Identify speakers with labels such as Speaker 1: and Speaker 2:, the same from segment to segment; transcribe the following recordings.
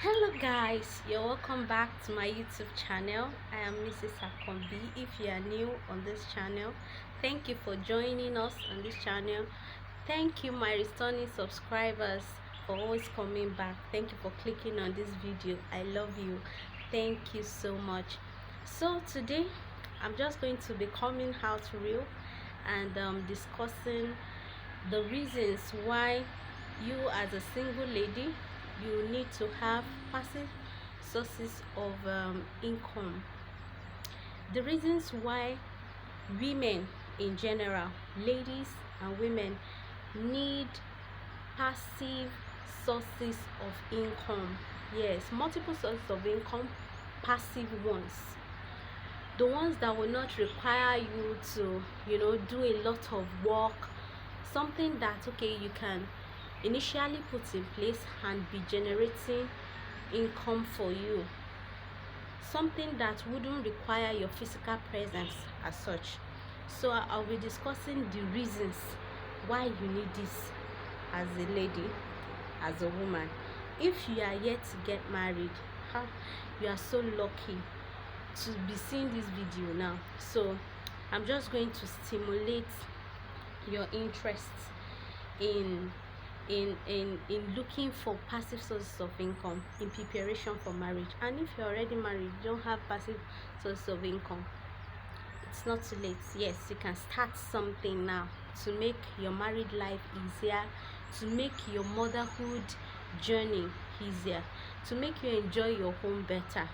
Speaker 1: Hello guys, you're welcome back to my YouTube channel. I am Mrs. Akombi. If you are new on this channel, thank you for joining us on this channel. Thank you my returning subscribers for always coming back. Thank you for clicking on this video. I love you. Thank you so much. So today I'm just going to be coming out real and discussing the reasons why you as a single lady you need to have passive sources of income. The reasons why women in general, ladies and women, need passive sources of income. Yes, multiple sources of income, passive ones, the ones that will not require you to do a lot of work, something that okay you can initially put in place and be generating income for you, something that wouldn't require your physical presence as such. So I'll be discussing the reasons why you need this as a lady, as a woman. If you are yet to get married, you are so lucky to be seeing this video now. So I'm just going to stimulate your interest in looking for passive sources of income in preparation for marriage. And if you're already married, you don't have passive sources of income, it's not too late. Yes, you can start something now to make your married life easier, to make your motherhood journey easier, to make you enjoy your home better.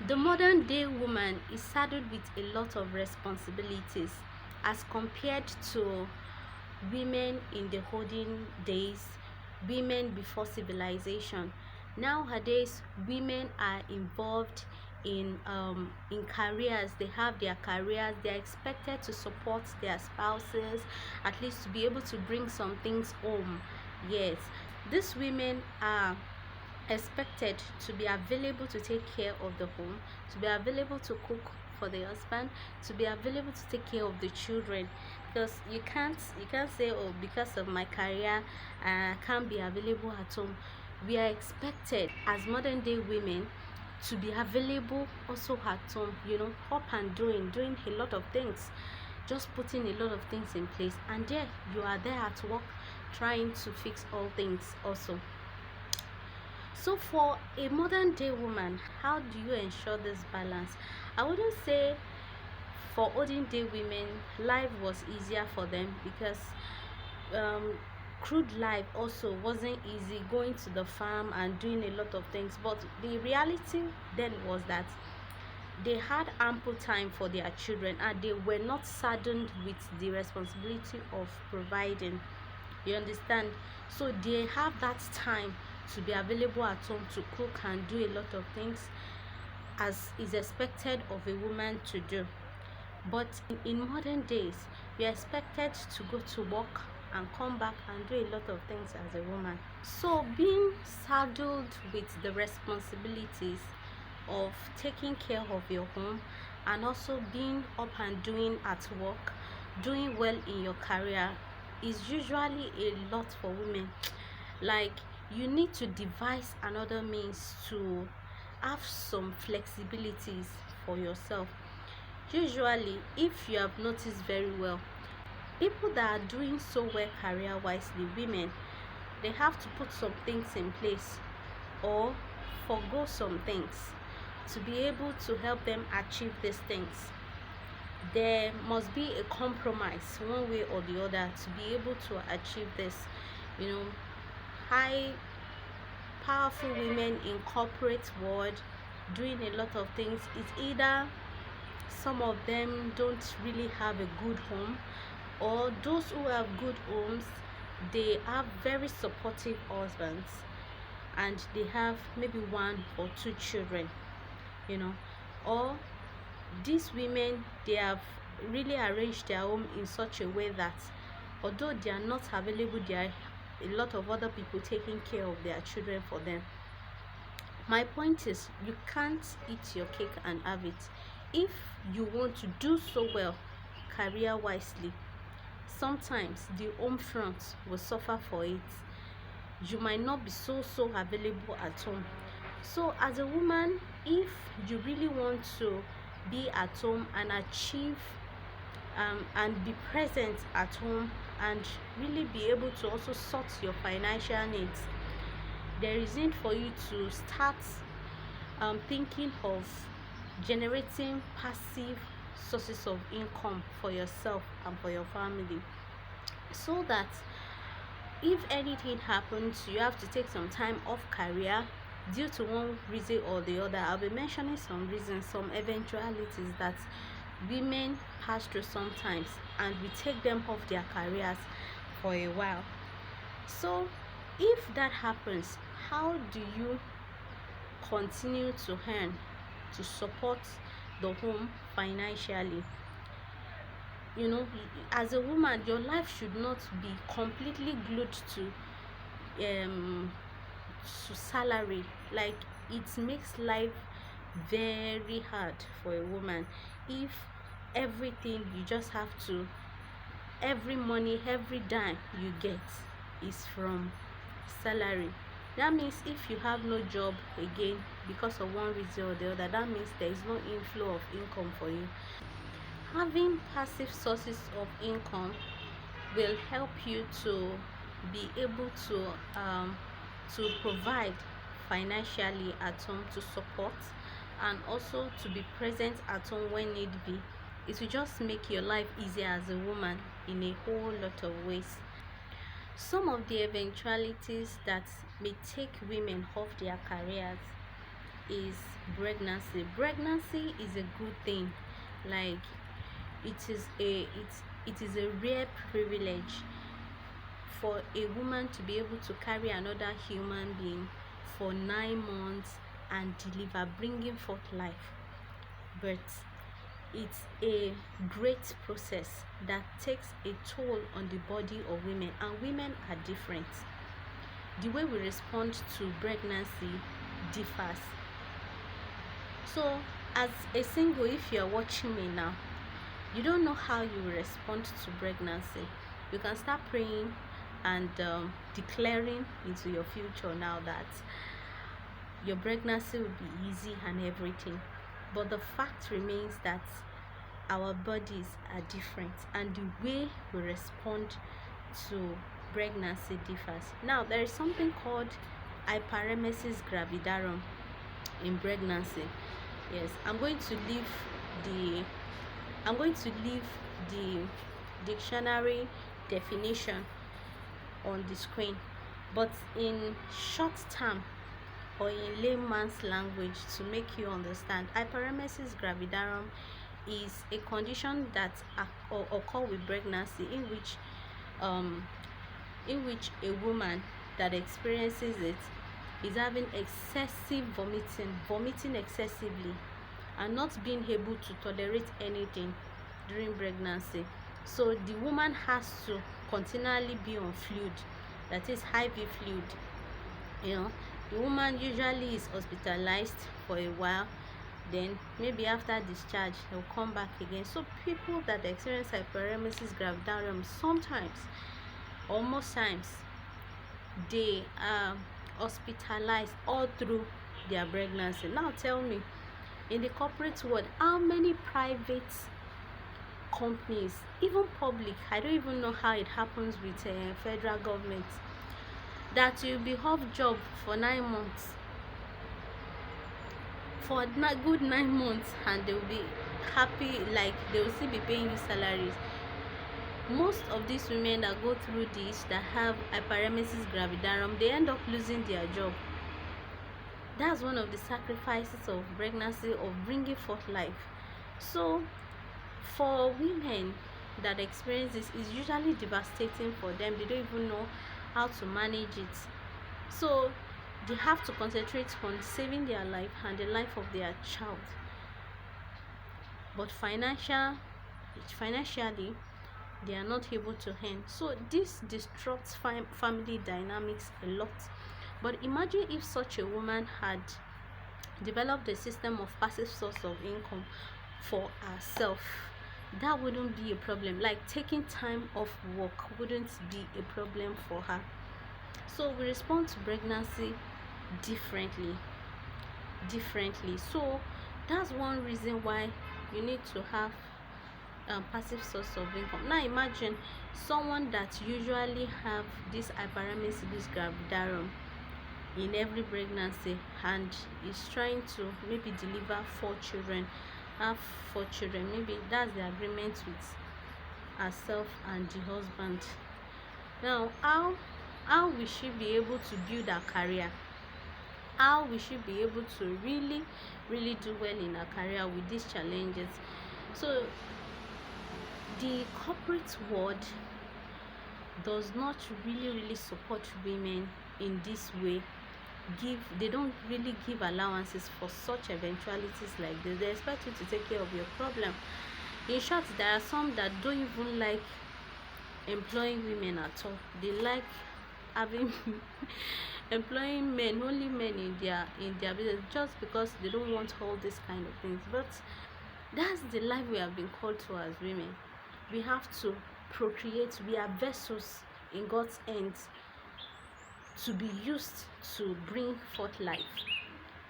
Speaker 1: The modern day woman is saddled with a lot of responsibilities as compared to women in the olden days, women before civilization. Nowadays, women are involved in careers. They have their careers. They are expected to support their spouses, at least to be able to bring some things home. Yes, these women are expected to be available to take care of the home, to be available to cook for the husband, to be available to take care of the children, because you can't say, oh, because of my career I can't be available at home. We are expected as modern day women to be available also at home, up and doing a lot of things, just putting a lot of things in place, and there you are there at work trying to fix all things also. So for a modern day woman, how do you ensure this balance? I wouldn't say for olden day women life was easier for them, because crude life also wasn't easy, going to the farm and doing a lot of things. But the reality then was that they had ample time for their children and they were not saddened with the responsibility of providing. You understand? So they have that time to be available at home to cook and do a lot of things as is expected of a woman to do. But in modern days, we are expected to go to work and come back and do a lot of things as a woman. So being saddled with the responsibilities of taking care of your home and also being up and doing at work, doing well in your career, is usually a lot for women. Like, you need to devise another means to have some flexibilities for yourself. Usually, if you have noticed very well, people that are doing so well career wise, the women, they have to put some things in place or forgo some things to be able to help them achieve these things. There must be a compromise one way or the other to be able to achieve this. High powerful women in corporate world doing a lot of things, it's either some of them don't really have a good home, or those who have good homes, they have very supportive husbands and they have maybe 1 or 2 children, or these women, they have really arranged their home in such a way that although they are not available, they are a lot of other people taking care of their children for them. My point is, you can't eat your cake and have it. If you want to do so well career wisely, sometimes the home front will suffer for it. You might not be so available at home. So as a woman, if you really want to be at home and achieve and be present at home and really be able to also sort your financial needs, there is need for you to start thinking of generating passive sources of income for yourself and for your family, so that if anything happens, you have to take some time off career due to one reason or the other. I'll be mentioning some reasons, some eventualities that women pass through sometimes, and we take them off their careers for a while. So if that happens, how do you continue to earn to support the home financially? You know, as a woman, your life should not be completely glued to salary. Like, it makes life very hard for a woman if everything you just have to, every money, every dime you get is from salary. That means if you have no job again because of one reason or the other, that means there is no inflow of income for you. Having passive sources of income will help you to be able to provide financially at home, to support, and also to be present at home when need be. It will just make your life easier as a woman in a whole lot of ways. Some of the eventualities that may take women off their careers is pregnancy. Pregnancy is a good thing. Like, it is a rare privilege for a woman to be able to carry another human being for 9 months and deliver, bringing forth life. But it's a great process that takes a toll on the body of women, and women are different. The way we respond to pregnancy differs. So as a single, if you're watching me now, you don't know how you will respond to pregnancy, you can start praying and declaring into your future now that your pregnancy will be easy and everything. But the fact remains that our bodies are different, and the way we respond to pregnancy differs. Now, there is something called hyperemesis gravidarum in pregnancy. Yes, I'm going to leave the dictionary definition on the screen, but in short term or in layman's language, to make you understand, hyperemesis gravidarum is a condition that occur with pregnancy, in which a woman that experiences it is having excessive vomiting excessively, and not being able to tolerate anything during pregnancy. So the woman has to continually be on fluid, that is IV fluid. You know, the woman usually is hospitalized for a while, then maybe after discharge they'll come back again. So people that experience hyperemesis gravidarum, sometimes or most times, they are hospitalized all through their pregnancy. Now tell me, in the corporate world, how many private companies, even public, I don't even know how it happens with federal government, that you'll be off job for 9 months, for a good 9 months, and they'll be happy, like they will still be paying you salaries. Most of these women that go through this, that have hyperemesis gravidarum, they end up losing their job. That's one of the sacrifices of pregnancy, of bringing forth life. So for women that experience this, is usually devastating for them. They don't even know how to manage it, so they have to concentrate on saving their life and the life of their child. But financially, they are not able to earn. So this disrupts family dynamics a lot. But imagine if such a woman had developed a system of passive source of income for herself. That wouldn't be a problem. Like taking time off work wouldn't be a problem for her. So we respond to pregnancy differently. So that's one reason why you need to have passive source of income. Now imagine someone that usually have this hyperemesis, this gravidarum in every pregnancy, and is trying to maybe deliver 4 children, have 4 children. Maybe that's the agreement with herself and the husband. Now how will she be able to build her career? How will she be able to really do well in her career with these challenges? So the corporate world does not really support women in this way. They don't really give allowances for such eventualities like this. They expect you to take care of your problem. In short, there are some that don't even like employing women at all. They like having employing men, only men in their business, just because they don't want all these kind of things. But that's the life we have been called to as women. We have to procreate. We are vessels in God's hands to be used to bring forth life.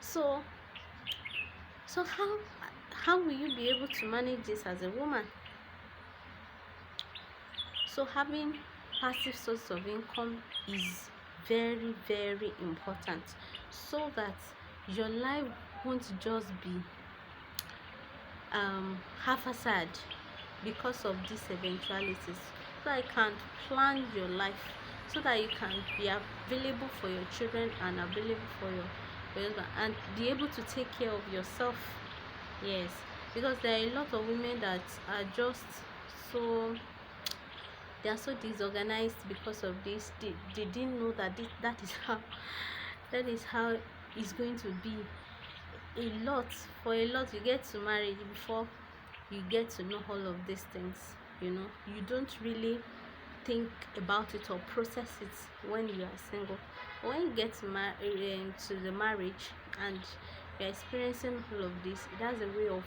Speaker 1: So how will you be able to manage this as a woman? So having passive source of income is very important, so that your life won't just be haphazard because of these eventualities. So I can plan your life so that you can be available for your children and available for your husband, and be able to take care of yourself. Yes, because there are a lot of women that are just so, they are so disorganized because of this. They didn't know that that is how it's going to be. For a lot, you get to marry before you get to know all of these things. You don't really think about it or process it when you are single. But when you get to the marriage and you're experiencing all of this, it has a way of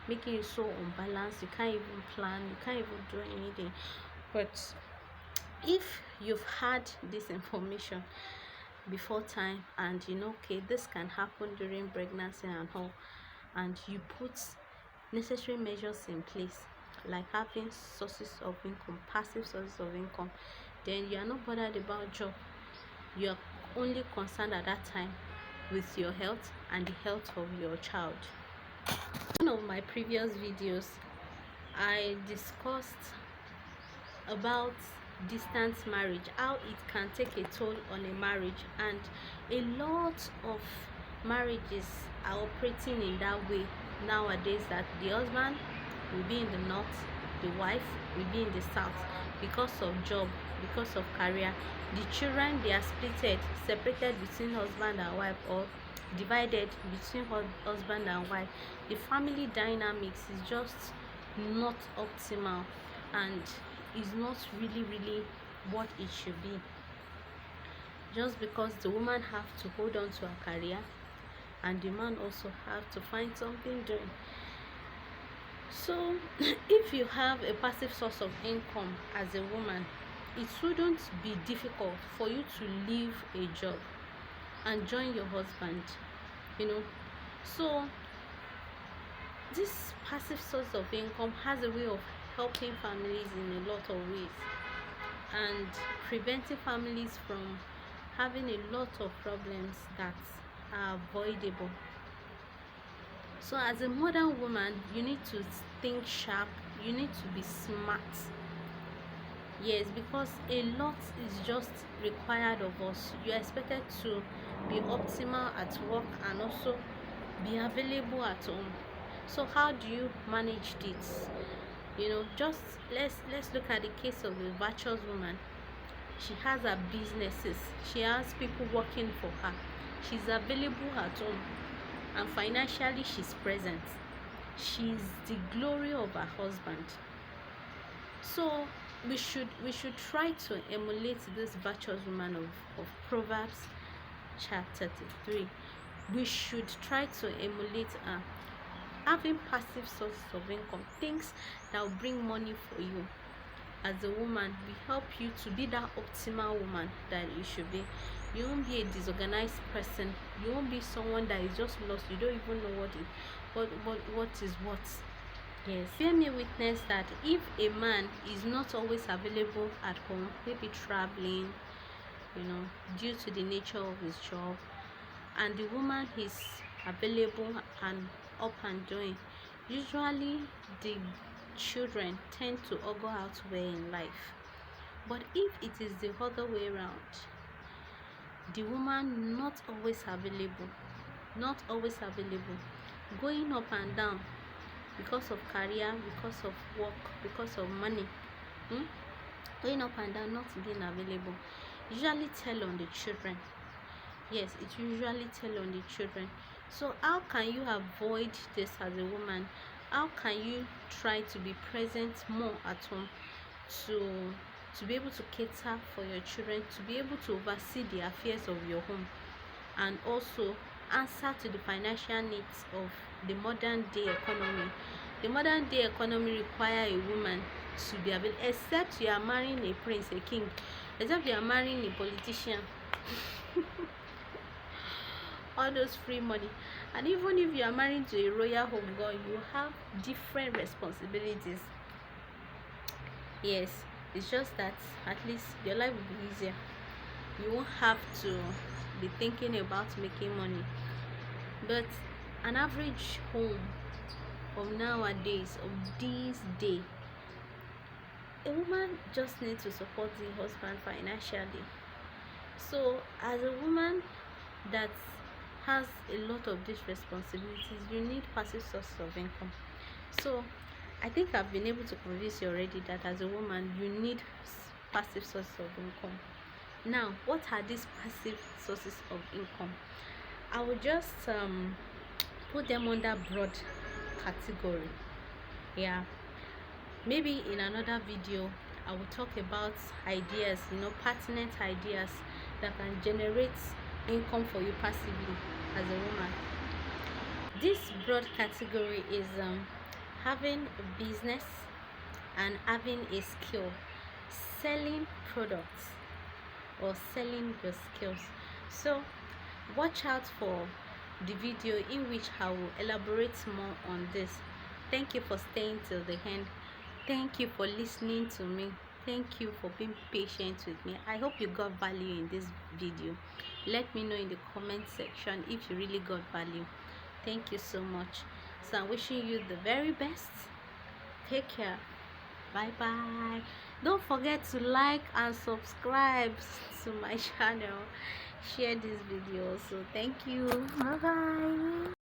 Speaker 1: making you so unbalanced. You can't even plan, you can't even do anything. But if you've had this information before time, and okay, this can happen during pregnancy and all, and you put necessary measures in place, like having sources of income, passive sources of income, then you are not bothered about job. You are only concerned at that time with your health and the health of your child. In one of my previous videos, I discussed about distance marriage, how it can take a toll on a marriage, and a lot of marriages are operating in that way nowadays, that the husband will be in the north, the wife will be in the south, because of job, because of career. The children, they are separated between husband and wife, or divided between husband and wife. The family dynamics is just not optimal, and is not really what it should be, just because the woman have to hold on to her career, and the man also have to find something doing. So if you have a passive source of income as a woman, it shouldn't be difficult for you to leave a job and join your husband. So this passive source of income has a way of helping families in a lot of ways, and preventing families from having a lot of problems that are avoidable. So as a modern woman, you need to think sharp, you need to be smart. Yes, because a lot is just required of us. You are expected to be optimal at work and also be available at home. So how do you manage this? Just let's look at the case of the virtuous woman. She has her businesses, she has people working for her, she's available at home, and financially she's present. She's the glory of her husband. So we should try to emulate this virtuous woman of Proverbs chapter 33. We should try to emulate her, having passive sources of income, things that will bring money for you. As a woman, we help you to be that optimal woman that you should be. You won't be a disorganized person. You won't be someone that is just lost. You don't even know what is what. Yes, bear me witness that if a man is not always available at home, maybe traveling, due to the nature of his job, and the woman is available and up and doing, usually the children tend to go out well in life. But if it is the other way around, the woman not always available, going up and down because of career, because of work, because of money, going up and down, not being available, usually tell on the children. Yes, it usually tell on the children. So how can you avoid this as a woman? How can you try to be present more at home, to be able to cater for your children, to be able to oversee the affairs of your home, and also answer to the financial needs of the modern day economy? The modern day economy require a woman to be available, except you are marrying a prince, a king, except you are marrying a politician. All those free money. And even if you are married to a royal home girl, you have different responsibilities. Yes, it's just that at least your life will be easier. You won't have to be thinking about making money. But an average home of nowadays, of this day, a woman just needs to support the husband financially. So as a woman that has a lot of these responsibilities, you need passive sources of income. So I think I've been able to convince you already that as a woman you need passive sources of income. Now, what are these passive sources of income? I will just put them under broad category. Yeah, maybe in another video I will talk about ideas, pertinent ideas that can generate income for you passively as a woman. This broad category is having a business and having a skill, selling products or selling your skills. So watch out for the video in which I will elaborate more on this. Thank you for staying till the end. Thank you for listening to me. Thank you for being patient with me. I hope you got value in this video. Let me know in the comment section if you really got value. Thank you so much. So I'm wishing you the very best. Take care. Bye bye. Don't forget to like and subscribe to my channel. Share this video. So thank you. Bye bye.